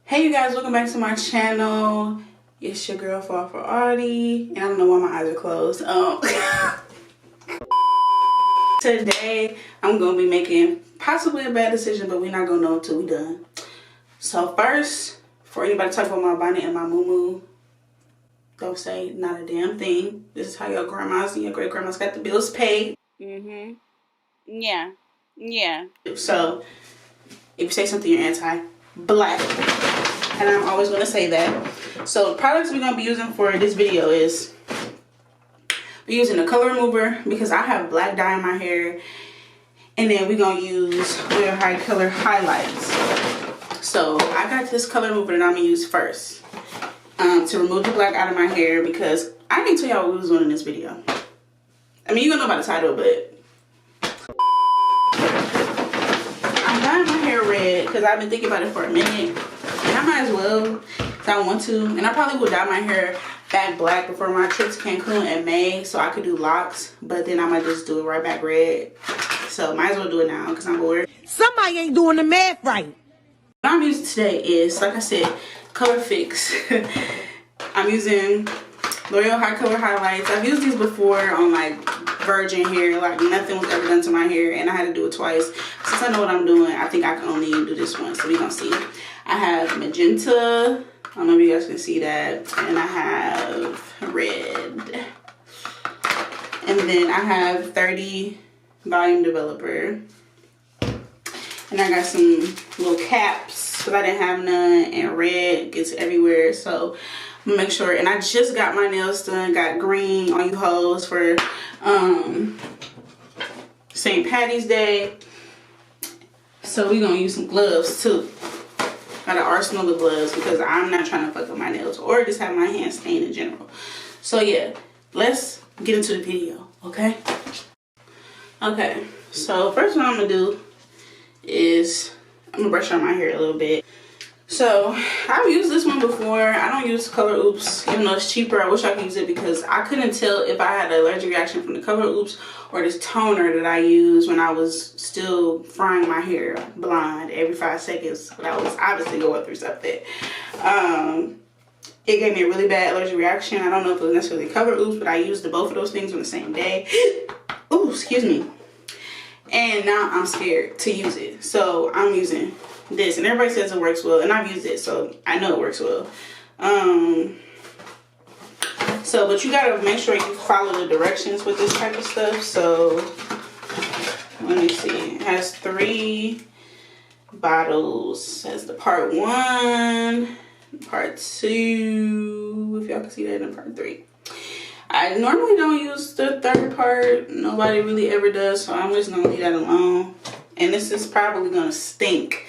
Hey you guys, welcome back to my channel. It's your girl Fall for Artie, and I don't know why my eyes are closed. Today I'm gonna be making possibly a bad decision, but we're not gonna know until we done. So first, for anybody talk about my bonnet and my muumuu, don't say not a damn thing. This is how your grandmas and your great grandmas got the bills paid. Yeah. So if you say something you're anti-black, and I'm always going to say that. So the products we're going to be using for this video is, we're using a color remover because I have black dye in my hair, and then we're going to use LOREAL Color highlights. So I got this color remover that I'm going to use first to remove the black out of my hair, because I didn't tell y'all what we was doing in this video. I mean, you're going to know about the title, but I'm dyeing my hair red because I've been thinking about it for a minute. And I might as well, if I want to. And I probably would dye my hair back black before my trip to Cancun in May, so I could do locks. But then I might just do it right back red. So might as well do it now because I'm bored. Somebody ain't doing the math right. What I'm using today is, like I said, Color Fix. I'm using L'Oreal Color highlights. I've used these before on like virgin hair, like nothing was ever done to my hair, and I had to do it twice. Since I know what I'm doing, I think I can only do this one, so we're gonna see. I have magenta, I don't know if you guys can see that, and I have red, and then I have 30 volume developer, and I got some little caps because I didn't have none, and red gets everywhere, so I'm gonna make sure. And I just got my nails done, got green on you hoes for St. Patty's Day, so we're gonna use some gloves too. Got an arsenal of gloves because I'm not trying to fuck up my nails or just have my hands stained in general. So yeah, let's get into the video, okay? Okay, so first what I'm gonna do is I'm gonna brush out my hair a little bit. So I've used this one before. I don't use Color Oops, even though it's cheaper. I wish I could use it because I couldn't tell if I had an allergic reaction from the Color Oops or this toner that I used when I was still frying my hair blonde every 5 seconds. But I was obviously going through something. It gave me a really bad allergic reaction. I don't know if it was necessarily Color Oops, but I used both of those things on the same day. Ooh, excuse me. And now I'm scared to use it. So I'm using this, and everybody says it works well, and I've used it, so I know it works well. But you gotta make sure you follow the directions with this type of stuff. So let me see, it has 3 bottles. It has the part 1, part 2, if y'all can see that, in part 3. I normally don't use the 3rd part. Nobody really ever does, so I'm just gonna leave that alone. And this is probably gonna stink.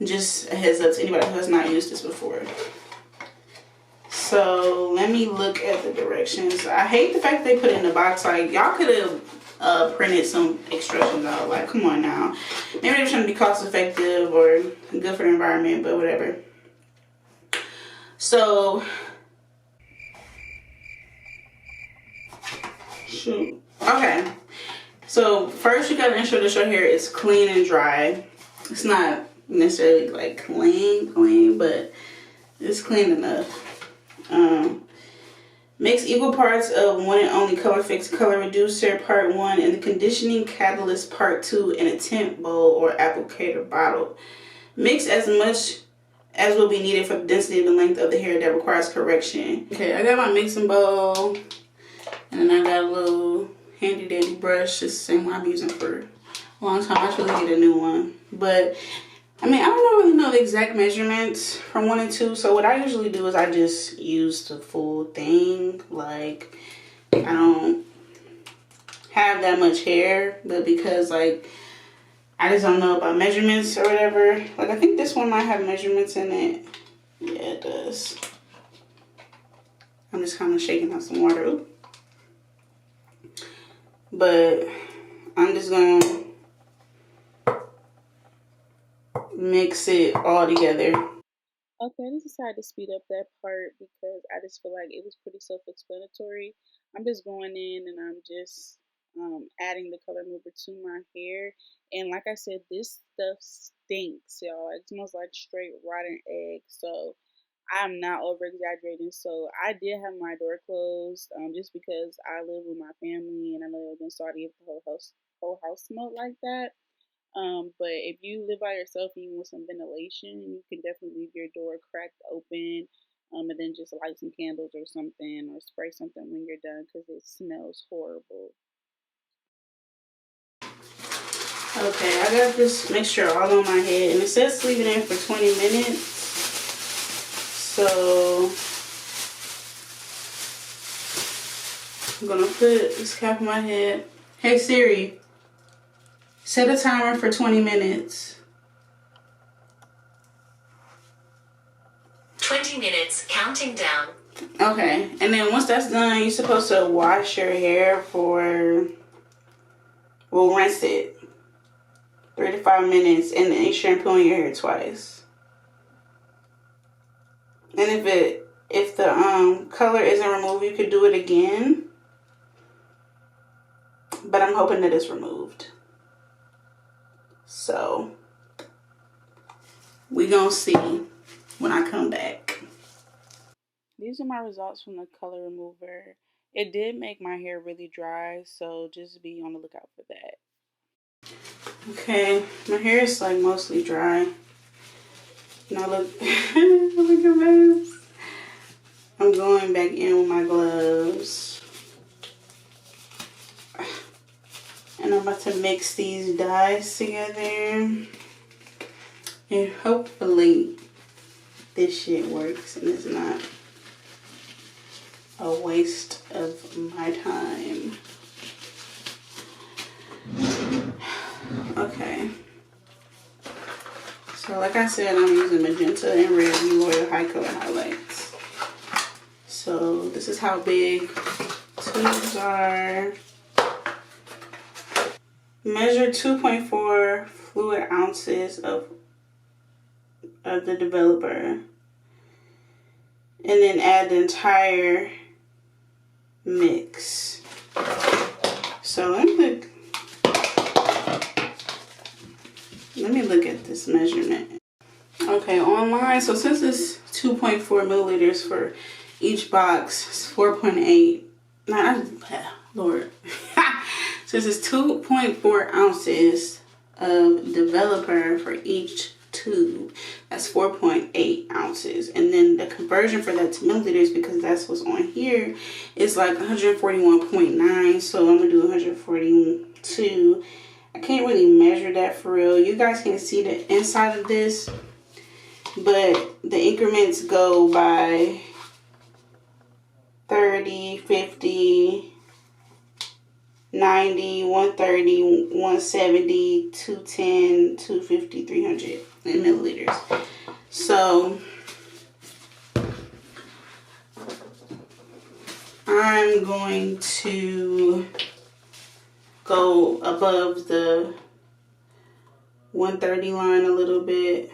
Just a heads up to anybody who has not used this before. So let me look at the directions. I hate the fact they put it in the box. Like, y'all could have printed some instructions out. Like, come on now. Maybe they're trying to be cost effective or good for the environment, but whatever. So shoot. Okay. So first you gotta ensure that your hair is clean and dry. It's not necessarily like clean, but it's clean enough. Mix equal parts of one and only Color Fix Color Reducer part 1 and the Conditioning Catalyst part 2 in a tint bowl or applicator bottle. Mix as much as will be needed for the density and the length of the hair that requires correction. Okay, I got my mixing bowl, and then I got a little handy dandy brush. It's the same one I've been using for a long time. I should really get a new one, but I mean, I don't really know the exact measurements from 1 and 2. So what I usually do is I just use the full thing. Like, I don't have that much hair, but because like I just don't know about measurements or whatever. Like, I think this one might have measurements in it. Yeah, it does. I'm just kind of shaking out some water. Ooh. But I'm just gonna mix it all together. Okay, I just decided to speed up that part because I just feel like it was pretty self-explanatory. I'm just going in and I'm just adding the color remover to my hair. And like I said, this stuff stinks, y'all. It smells like straight rotten egg. So I'm not over exaggerating. So I did have my door closed, just because I live with my family and I know it would have been sorry if the whole house smelled like that. But if you live by yourself and you want some ventilation, you can definitely leave your door cracked open, and then just light some candles or something, or spray something when you're done, because it smells horrible. Okay, I got this mixture all on my head, and it says leave it in for 20 minutes. So I'm gonna put this cap on my head. Hey Siri, set a timer for 20 minutes. 20 minutes, counting down. Okay, and then once that's done, you're supposed to wash your hair for, well, rinse it 3 to 5 minutes, and then shampooing your hair twice. And if the color isn't removed, you could do it again. But I'm hoping that it's removed. So we gonna see when I come back. These are my results from the color remover. It did make my hair really dry, so just be on the lookout for that. Okay, my hair is like mostly dry. Now look, look at this. I'm going back in with my gloves. And I'm about to mix these dyes together. And hopefully this shit works and it's not a waste of my time. Okay. So like I said, I'm using magenta and red L'Oreal high color highlights. So this is how big tubes are. Measure 2.4 fluid ounces of the developer. And then add the entire mix. So let me look at this measurement. Okay, online, so since it's 2.4 milliliters for each box, it's 4.8. Lord. Since it's 2.4 ounces of developer for each tube, that's 4.8 ounces. And then the conversion for that to milliliters, because that's what's on here, is like 141.9. So I'm gonna do 142. I can't really measure that for real. You guys can see the inside of this, but the increments go by 30, 50, 90, 130, 170, 210, 250, 300 in milliliters. So I'm going to go above the 130 line a little bit.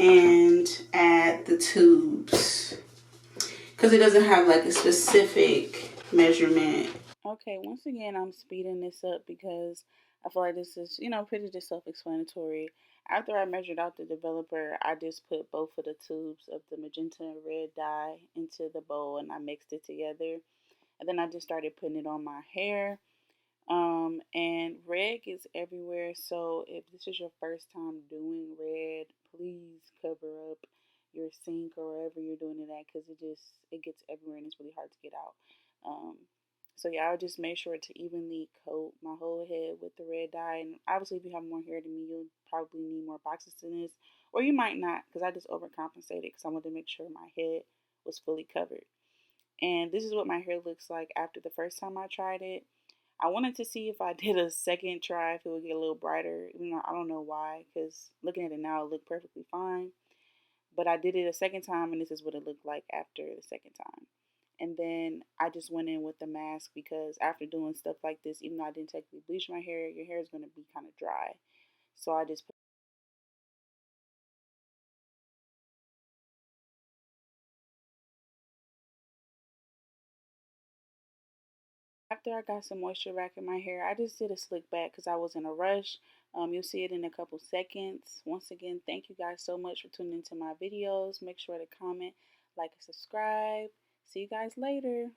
And add the tubes, because it doesn't have like a specific measurement. Okay, once again, I'm speeding this up because I feel like this is, pretty just self-explanatory. After I measured out the developer, I just put both of the tubes of the magenta and red dye into the bowl and I mixed it together. And then I just started putting it on my hair. And red gets everywhere, so if this is your first time doing red, please cover up your sink or wherever you're doing it at, because it gets everywhere and it's really hard to get out. So yeah, I'll just make sure to evenly coat my whole head with the red dye. And obviously, if you have more hair than me, you'll probably need more boxes than this, or you might not, because I just overcompensated because I wanted to make sure my head was fully covered. And this is what my hair looks like after the first time I tried it. I wanted to see if I did a second try, if it would get a little brighter. I don't know why, because looking at it now, it looked perfectly fine. But I did it a second time, and this is what it looked like after the second time. And then I just went in with the mask, because after doing stuff like this, even though I didn't technically bleach my hair, your hair is going to be kind of dry. So I just put after I got some moisture back in my hair, I just did a slick back because I was in a rush. You'll see it in a couple seconds. Once again, thank you guys so much for tuning into my videos. Make sure to comment, like, and subscribe. See you guys later.